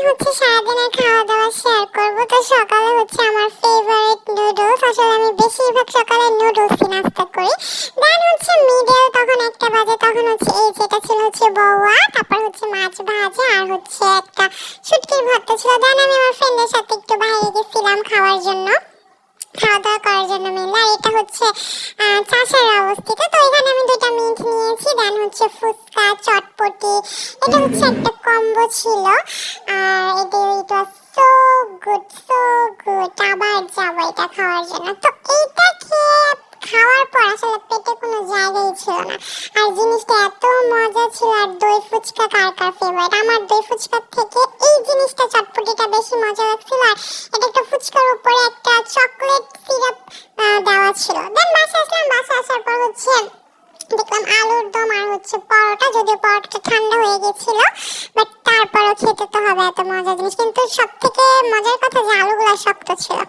হচ্ছে সারাদিনের খাওয়া দাওয়া শেয়ার করবো। তো সকালে হচ্ছে আমার ফেভারিট নুডলস, আসলে আমি বেশিরভাগ সকালে নুডলসই নাস্তা করি। দেন হচ্ছে মিডল তখন 1টা বাজে, তখন হচ্ছে এই যেটা ছিল হচ্ছে বউয়া, তারপর হচ্ছে মাছ ভাজা আর হচ্ছে একটা শুটকির ভর্তা ছিল। দেন আমি আমার ফ্রেন্ডের সাথে একটু বাইরে গেছিলাম খাওয়ার জন্য, খাওয়া দাওয়া করার জন্য মিলে। আর এটা হচ্ছে চাষার অবস্থিত, তো এখানে আমি 2টা মিট নিয়েছি। দেন হচ্ছে ফুচকা চটপটি, এটা হচ্ছে একটা কম্বো ছিল। আর এটা সো গুড সো গুড, আবার যাবো এটা খাওয়ার জন্য। তো এইটা খেয়ে খাওয়ার পর আসলে পেটে কোনো জায়গাই ছিল না, আর জিনিসটা এত মজা ছিল। আর দই ফুচকা কার কার ফেভারিট? আমার দই ফুচকার থেকে এই জিনিসটা চটপটিটা বেশি মজা লাগছিল। আর এটা একটা ফুচকার উপরে একটা চকলেট সিরাপ দেওয়া ছিল। দেন বাসা আসলাম, বাসা আসার পর হচ্ছে দেখলাম আলুর দম আর হচ্ছে পরোটা, যদিও পরোটাটা ঠান্ডা হয়ে গেছিল, বাট তারপরও খেতে তো হবে, এত মজার জিনিস। কিন্তু সব থেকে মজার কথা যে আলুগুলো শক্ত ছিল।